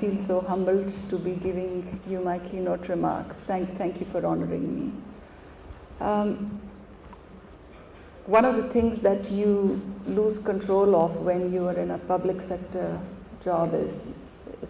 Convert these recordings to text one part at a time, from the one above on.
feel so humbled to be giving you my keynote remarks. Thank you for honoring me. One of the things that you lose control of when you are in a public sector job is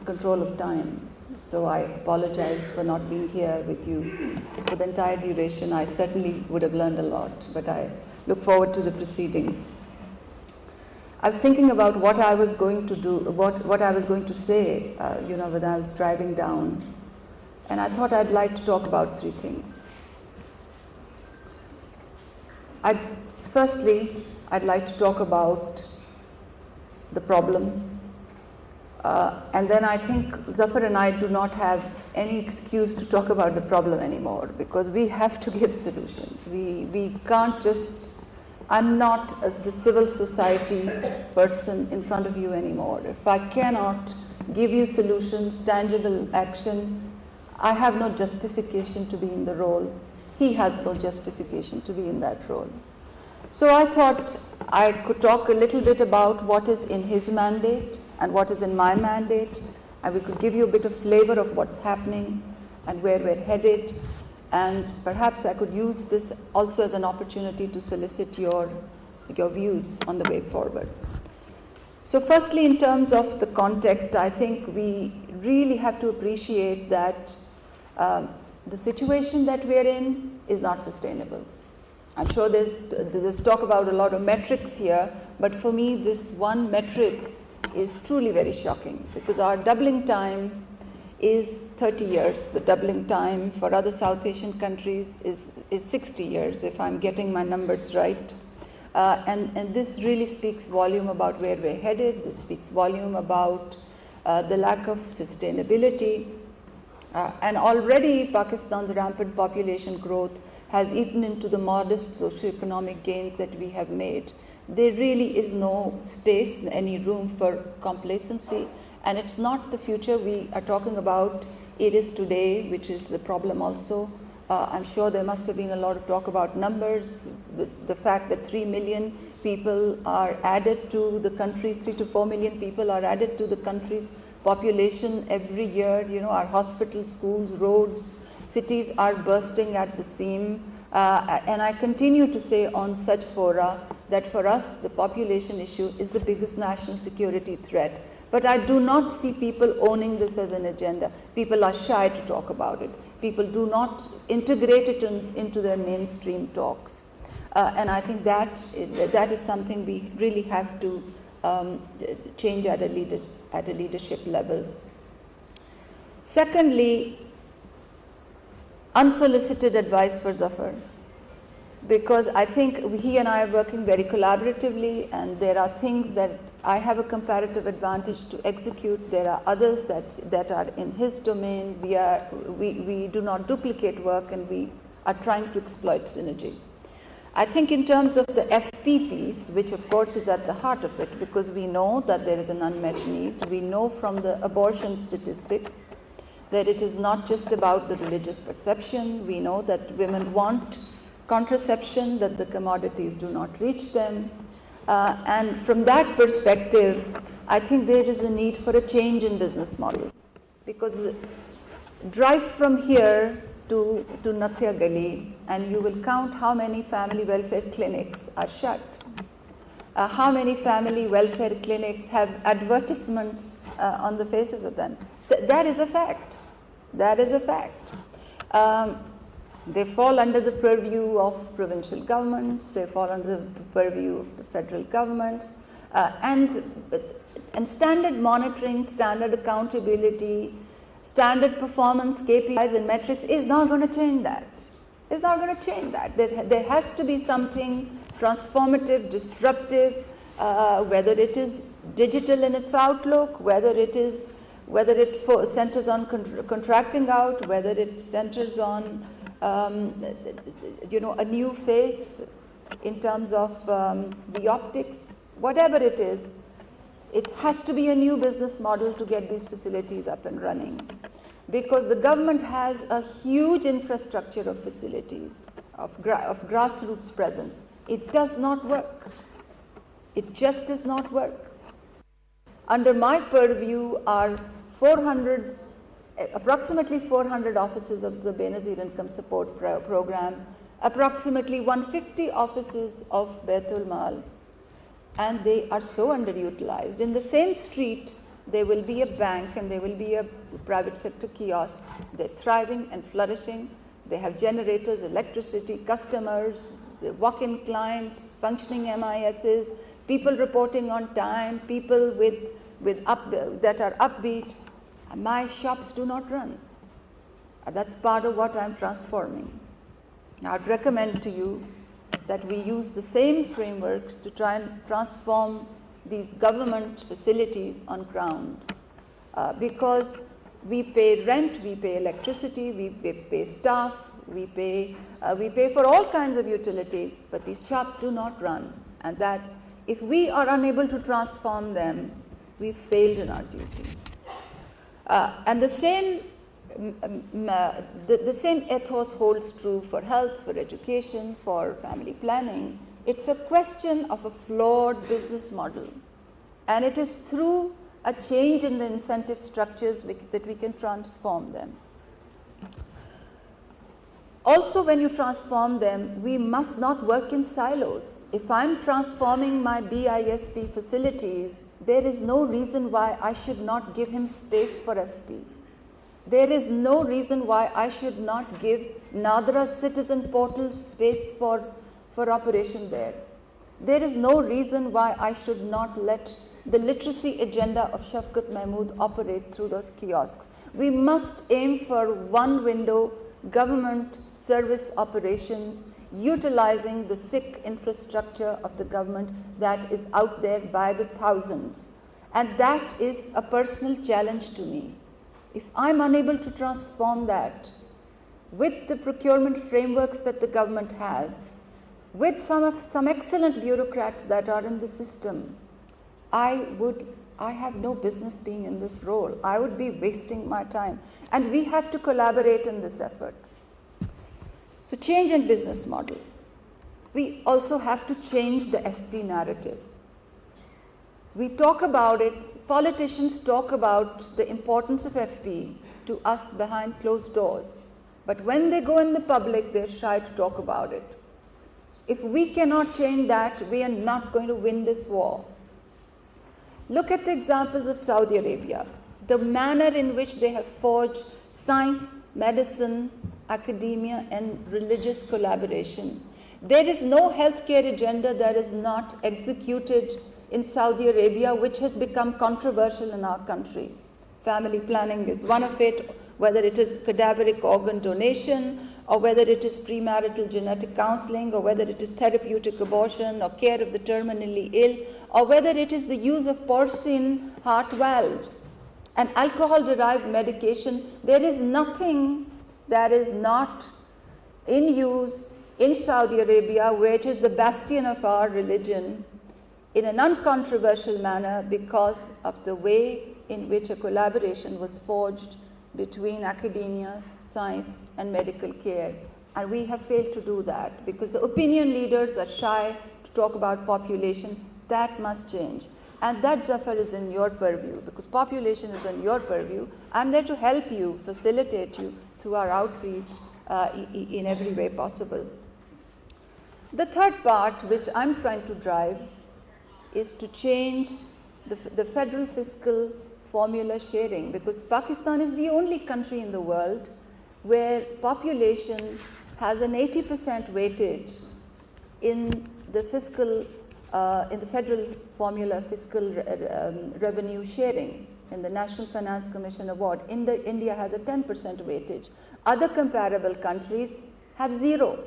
control of time. So I apologize for not being here with you for the entire duration. I certainly would have learned a lot, but I look forward to the proceedings. I was thinking about what I was going to do, what I was going to say, when I was driving down, and I thought I'd like to talk about three things. Firstly, I'd like to talk about the problem. And then I think Zafar and I do not have any excuse to talk about the problem anymore, because we have to give solutions. We can't just, I'm not the civil society person in front of you anymore. If I cannot give you solutions, tangible action, I have no justification to be in the role. He has no justification to be in that role. So I thought I could talk a little bit about what is in his mandate and what is in my mandate, and we could give you a bit of flavor of what's happening and where we're headed, and perhaps I could use this also as an opportunity to solicit your views on the way forward. So firstly, in terms of the context, I think we really have to appreciate that the situation that we're in is not sustainable. I'm sure there's talk about a lot of metrics here, but for me this one metric is truly very shocking, because our doubling time is 30 years. The doubling time for other South Asian countries is 60 years, if I'm getting my numbers right. And this really speaks volume about where we're headed. This speaks volume about the lack of sustainability. And already Pakistan's rampant population growth has eaten into the modest socioeconomic gains that we have made. There really is no space, any room for complacency, and it's not the future we are talking about, it is today, which is the problem also. I'm sure there must have been a lot of talk about numbers, the fact that 3 million people are added to the country's, 3 to 4 million people are added to the country's population every year. Our hospitals, schools, roads, cities are bursting at the seam, and I continue to say on such fora that for us the population issue is the biggest national security threat. But I do not see people owning this as an agenda. People are shy to talk about it. People do not integrate it into their mainstream talks. And I think that is something we really have to change at a leadership level. Secondly, unsolicited advice for Zafar, because I think he and I are working very collaboratively, and there are things that I have a comparative advantage to execute. There are others that are in his domain. We do not duplicate work, and we are trying to exploit synergy. I think in terms of the FP piece, which of course is at the heart of it, because we know that there is an unmet need. We know from the abortion statistics that it is not just about the religious perception. We know that women want contraception, that the commodities do not reach them. And from that perspective, I think there is a need for a change in business model. Because drive from here to Nathia Gali, and you will count how many family welfare clinics are shut. How many family welfare clinics have advertisements on the faces of them. That is a fact. That is a fact. They fall under the purview of provincial governments, they fall under the purview of the federal governments, and standard monitoring, standard accountability, standard performance, KPIs and metrics is not going to change that. It's not going to change that. There has to be something transformative, disruptive, whether it is digital in its outlook, whether it centers on contracting out, whether it centers on a new face in terms of the optics, whatever it is, it has to be a new business model to get these facilities up and running. Because the government has a huge infrastructure of facilities, of grassroots presence. It does not work. It just does not work. Under my purview are approximately 400 offices of the Benazir Income Support Program, approximately 150 offices of Baitul Mal, and they are so underutilized. In the same street, there will be a bank and there will be a private sector kiosk. They're thriving and flourishing. They have generators, electricity, customers, walk-in clients, functioning MISs, people reporting on time, people that are upbeat. My shops do not run. That's part of what I'm transforming. I'd recommend to you that we use the same frameworks to try and transform these government facilities on grounds, because we pay rent, we pay electricity, we pay staff, we pay for all kinds of utilities, but these shops do not run, and that if we are unable to transform them, we failed in our duty. And the same ethos holds true for health, for education, for family planning. It's a question of a flawed business model, and it is through a change in the incentive structures that we can transform them. Also, when you transform them, we must not work in silos. If I'm transforming my BISP facilities, there is no reason why I should not give him space for FP. There is no reason why I should not give Nadra's citizen portal space for operation there. There is no reason why I should not let the literacy agenda of Shafqat Mahmood operate through those kiosks. We must aim for one window government service operations, utilizing the sick infrastructure of the government that is out there by the thousands. And that is a personal challenge to me. If I'm unable to transform that with the procurement frameworks that the government has, with some excellent bureaucrats that are in the system, I have no business being in this role. I would be wasting my time. And we have to collaborate in this effort. So change in business model. We also have to change the FP narrative. We talk about it, politicians talk about the importance of FP to us behind closed doors. But when they go in the public, they're shy to talk about it. If we cannot change that, we are not going to win this war. Look at the examples of Saudi Arabia, the manner in which they have forged science, medicine, academia, and religious collaboration. There is no healthcare agenda that is not executed in Saudi Arabia, which has become controversial in our country. Family planning is one of it, whether it is cadaveric organ donation, or whether it is premarital genetic counseling, or whether it is therapeutic abortion, or care of the terminally ill, or whether it is the use of porcine heart valves and alcohol-derived medication. There is nothing that is not in use in Saudi Arabia, which is the bastion of our religion, in an uncontroversial manner because of the way in which a collaboration was forged between academia, science, and medical care. And we have failed to do that because the opinion leaders are shy to talk about population. That must change. And that, Zafar, is in your purview, because population is in your purview. I'm there to help you, facilitate you through our outreach in every way possible. The third part, which I'm trying to drive, is to change the federal fiscal formula sharing, because Pakistan is the only country in the world where population has an 80% weightage in the fiscal, in the federal formula fiscal revenue sharing in the National Finance Commission Award. India has a 10% weightage. Other comparable countries have zero.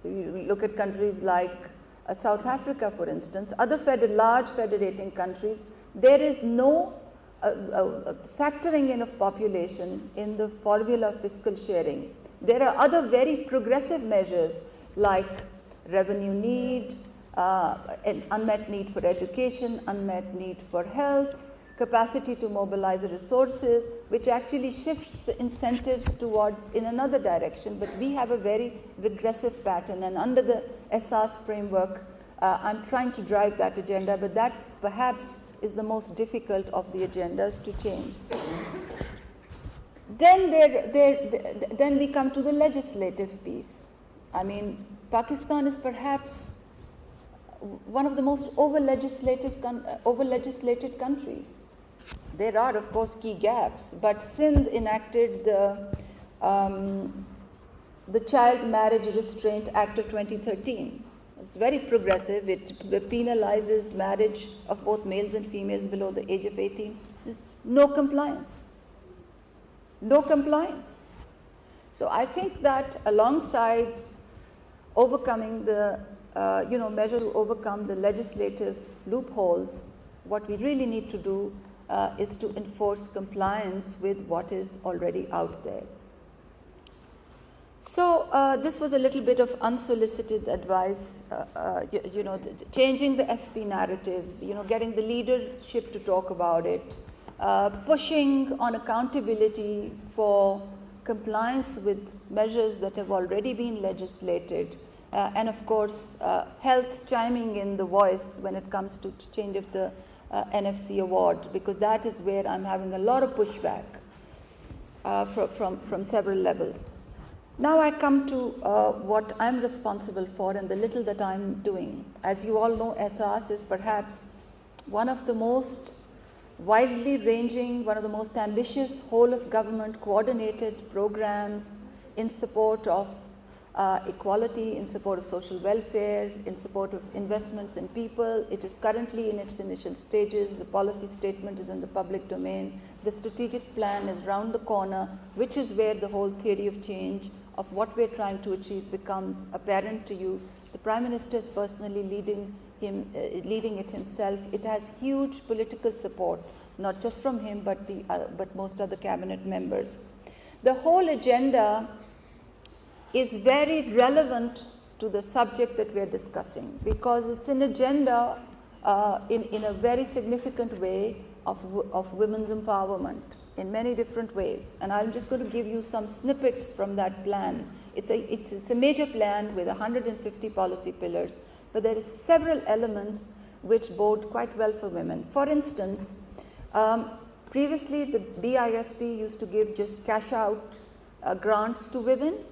So you look at countries like South Africa, for instance, other large federating countries, there is no factoring in of population in the formula of fiscal sharing. There are other very progressive measures like revenue need, an unmet need for education, unmet need for health, capacity to mobilize resources, which actually shifts the incentives towards in another direction. But we have a very regressive pattern, and under the SAS framework, I'm trying to drive that agenda, but that perhaps is the most difficult of the agendas to change. Then we come to the legislative piece. I mean, Pakistan is perhaps one of the most over-legislated countries. There are, of course, key gaps, but Sindh enacted the Child Marriage Restraint Act of 2013. It's very progressive. It penalizes marriage of both males and females below the age of 18. No compliance. No compliance. So I think that alongside overcoming the measure to overcome the legislative loopholes, what we really need to do is to enforce compliance with what is already out there. So this was a little bit of unsolicited advice, changing the FP narrative, getting the leadership to talk about it, pushing on accountability for compliance with measures that have already been legislated, and of course health chiming in the voice when it comes to change of the NFC award, because that is where I'm having a lot of pushback from several levels. Now I come to what I'm responsible for and the little that I'm doing. As you all know, SARS is perhaps one of the most widely ranging, one of the most ambitious whole of government coordinated programs in support of equality, in support of social welfare, in support of investments in people. It is currently in its initial stages. The policy statement is in the public domain. The strategic plan is round the corner, which is where the whole theory of change of what we're trying to achieve becomes apparent to you. The Prime Minister is personally leading it himself. It has huge political support, not just from him, but most other cabinet members. The whole agenda is very relevant to the subject that we're discussing, because it's an agenda in a very significant way of women's empowerment in many different ways. And I'm just going to give you some snippets from that plan. It's a major plan with 150 policy pillars, but there are several elements which bode quite well for women. For instance, previously the BISP used to give just cash out grants to women.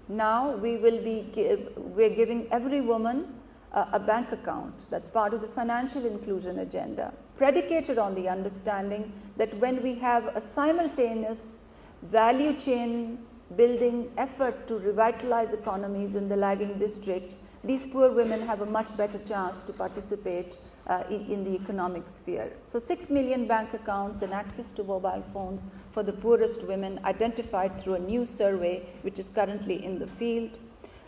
Now we're giving every woman a bank account. That's part of the financial inclusion agenda, predicated on the understanding that when we have a simultaneous value chain building effort to revitalize economies in the lagging districts, these poor women have a much better chance to participate in the economic sphere. So 6 million bank accounts and access to mobile phones for the poorest women identified through a new survey which is currently in the field.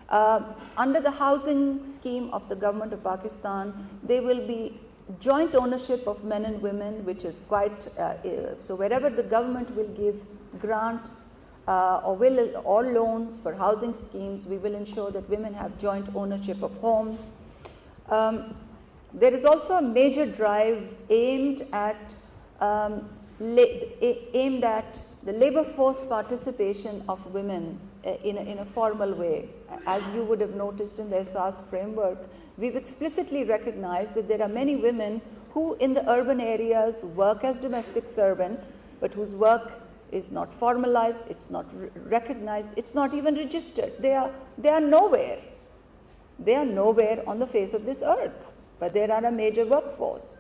Under the housing scheme of the government of Pakistan, there will be joint ownership of men and women, which is quite, so wherever the government will give grants or loans for housing schemes, we will ensure that women have joint ownership of homes. There is also a major drive aimed at the labor force participation of women in a formal way. As you would have noticed in the SARS framework, we've explicitly recognized that there are many women who in the urban areas work as domestic servants, but whose work is not formalized, it's not recognized, it's not even registered. They are nowhere. They are nowhere on the face of this earth, but there are a major workforce.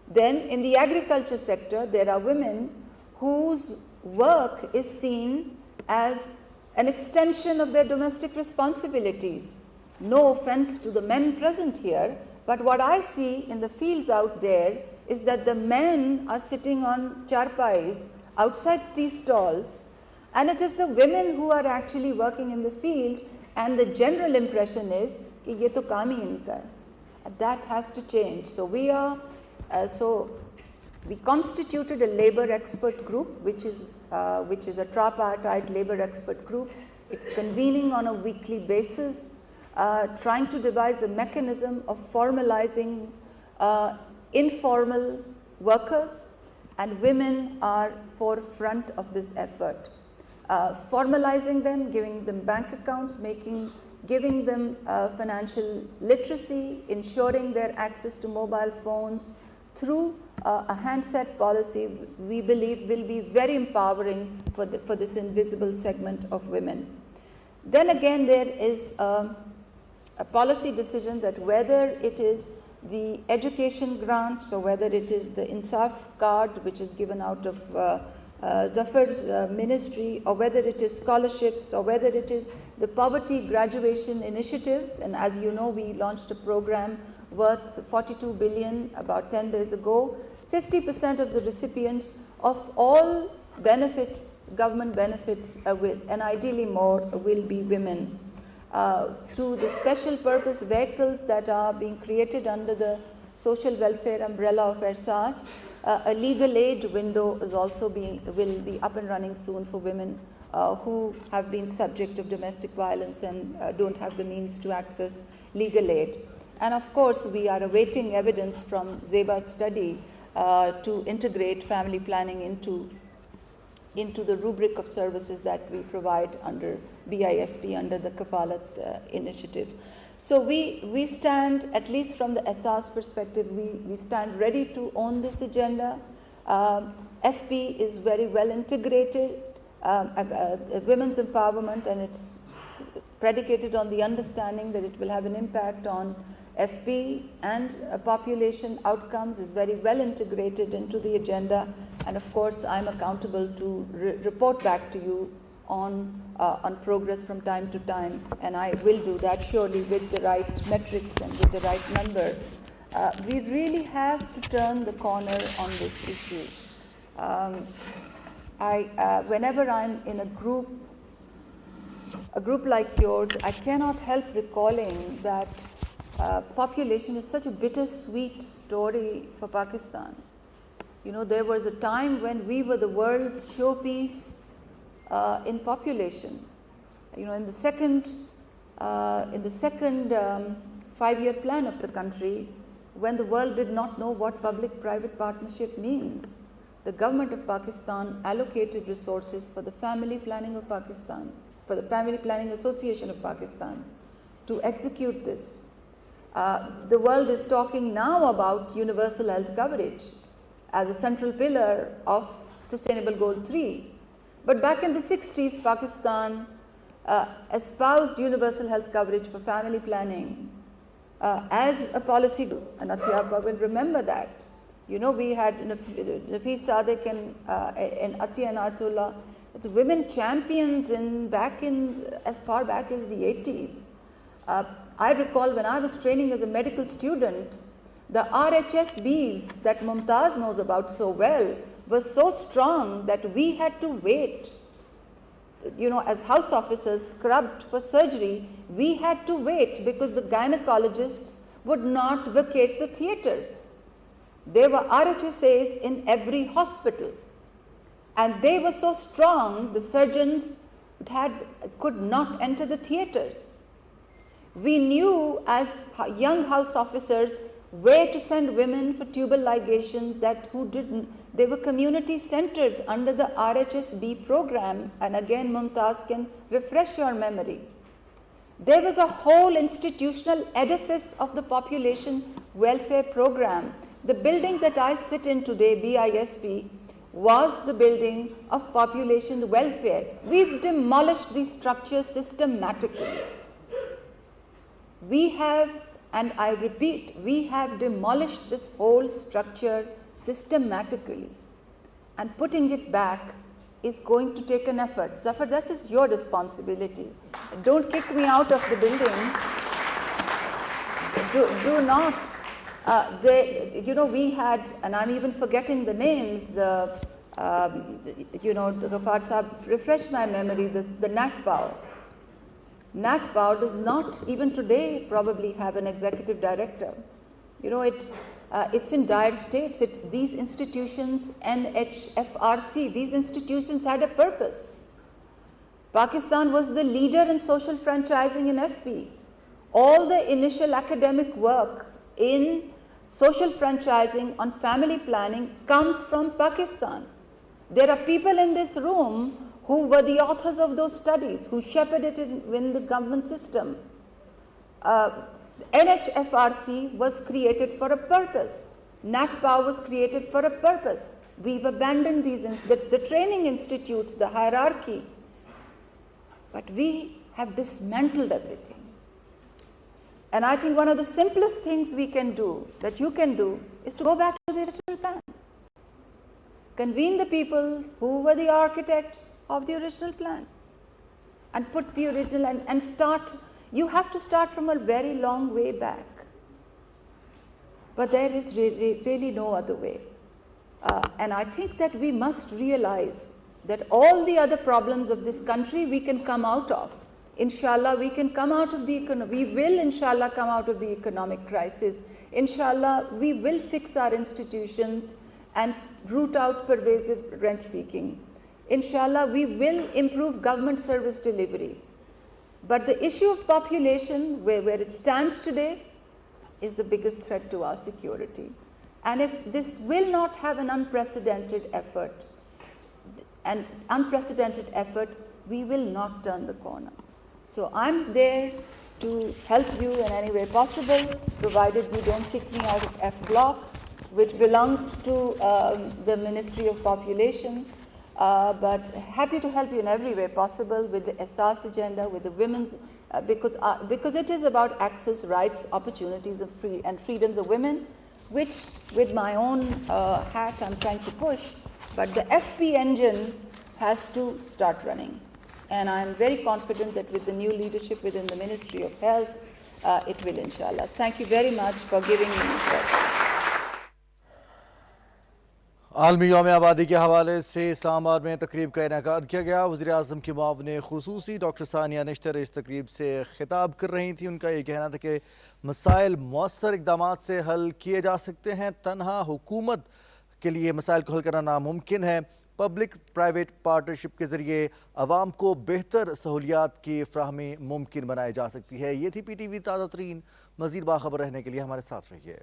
Then in the agriculture sector, there are women whose work is seen as an extension of their domestic responsibilities. No offense to the men present here, but what I see in the fields out there is that the men are sitting on charpais outside tea stalls, and it is the women who are actually working in the field, and the general impression is कि ये तो काम ही इनका है. That has to change. So we constituted a labor expert group, which is a tripartite labor expert group. It's convening on a weekly basis, trying to devise a mechanism of formalizing informal workers, and women are forefront of this effort. Formalizing them, giving them bank accounts, giving them financial literacy, ensuring their access to mobile phones through a handset policy, we believe, will be very empowering for this invisible segment of women. Then again, there is a policy decision that whether it is the education grants or whether it is the Insaf card, which is given out of Zafar's ministry, or whether it is scholarships, or whether it is the poverty graduation initiatives. And as you know, we launched a program worth 42 billion about 10 days ago. 50% of the recipients of all benefits, government benefits, and ideally more, will be women. Through the special purpose vehicles that are being created under the social welfare umbrella of ERSAS, a legal aid window is also will be up and running soon for women who have been subject of domestic violence and don't have the means to access legal aid. And of course, we are awaiting evidence from Zeba's study to integrate family planning into the rubric of services that we provide under BISP, under the Kafalat initiative. So we stand, at least from the SARS perspective, we stand ready to own this agenda. FP is very well integrated, women's empowerment, and it's predicated on the understanding that it will have an impact on FP and population outcomes, is very well integrated into the agenda. And of course, I'm accountable to report back to you on progress from time to time, and I will do that surely with the right metrics and with the right numbers. We really have to turn the corner on this issue. Whenever I'm in a group like yours, I cannot help recalling that population is such a bittersweet story for Pakistan. You know, there was a time when we were the world's showpiece in population. You know, in the second 5-year plan of the country, when the world did not know what public-private partnership means, the government of Pakistan allocated resources for the Family Planning of Pakistan, for the Family Planning Association of Pakistan, to execute this. The world is talking now about universal health coverage as a central pillar of Sustainable Goal 3. But back in the 60s, Pakistan espoused universal health coverage for family planning as a policy group, and Atiyaba will remember that. You know, we had Nafis Sadek and Atiya and Atullah, the women champions as far back as the 80s. I recall when I was training as a medical student, the RHSBs that Mumtaz knows about so well were so strong that we had to wait. You know, as house officers scrubbed for surgery, we had to wait because the gynecologists would not vacate the theatres. There were RHSAs in every hospital, and they were so strong the surgeons could not enter the theatres. We knew as young house officers where to send women for tubal ligation they were community centers under the RHSB program, and again Mumtaz can refresh your memory. There was a whole institutional edifice of the population welfare program. The building that I sit in today, BISP, was the building of population welfare. We've demolished these structures systematically. We have, and I repeat, we have demolished this whole structure systematically. And putting it back is going to take an effort. Zafar, this is your responsibility. Don't kick me out of the building. Do not. We had, and I'm even forgetting the names, the Ghaffar Sahib, refresh my memory, the NATPAO. NATPAO does not even today probably have an executive director. You know, it's in dire states. These institutions, NHFRC, these institutions had a purpose. Pakistan was the leader in social franchising in FP. All the initial academic work in social franchising on family planning comes from Pakistan. There are people in this room who were the authors of those studies, who shepherded it in the government system. NHFRC was created for a purpose. NATPA was created for a purpose. We've abandoned the training institutes, the hierarchy, but we have dismantled everything. And I think one of the simplest things we can do, that you can do, is to go back to the original plan. Convene the people who were the architects of the original plan and put the original and start. You have to start from a very long way back. But there is really no other way. And I think that we must realize that all the other problems of this country we can come out of. Inshallah, we can come out of we will inshallah come out of the economic crisis. Inshallah, we will fix our institutions and root out pervasive rent seeking. Inshallah, we will improve government service delivery. But the issue of population, where it stands today, is the biggest threat to our security. And if this will not have an unprecedented effort, we will not turn the corner. So I'm there to help you in any way possible, provided you don't kick me out of F Block, which belongs to the Ministry of Population. But happy to help you in every way possible with the SARS agenda, with the women's, because it is about access, rights, opportunities, and freedoms of women, which with my own hat I'm trying to push. But the FP engine has to start running. And I'm very confident that with the new leadership within the Ministry of Health, it will, inshallah. Thank you very much for giving me this. आलमी यौम आबादी के हवाले से इस्लामाबाद में तकरीब का इनेकाद किया गया। वज़ीर आज़म की मुआविन खुसूसी डॉक्टर सानिया निश्तर इस तकरीब से खिताब कर रही थी। उनका ये कहना था कि मसाइल मौसर इक़दाम से हल किए जा सकते हैं, तन्हा हुकूमत के लिए मसाइल को हल करना नामुमकिन है। पब्लिक प्राइवेट पार्टनरशिप के ज़रिए आवाम को बेहतर सहूलियात की फ़राहमी मुमकिन बनाई जा सकती है। ये थी PTV ताज़ा तरीन। मज़ीद बाखबर रहने के लिए हमारे साथ रहिए।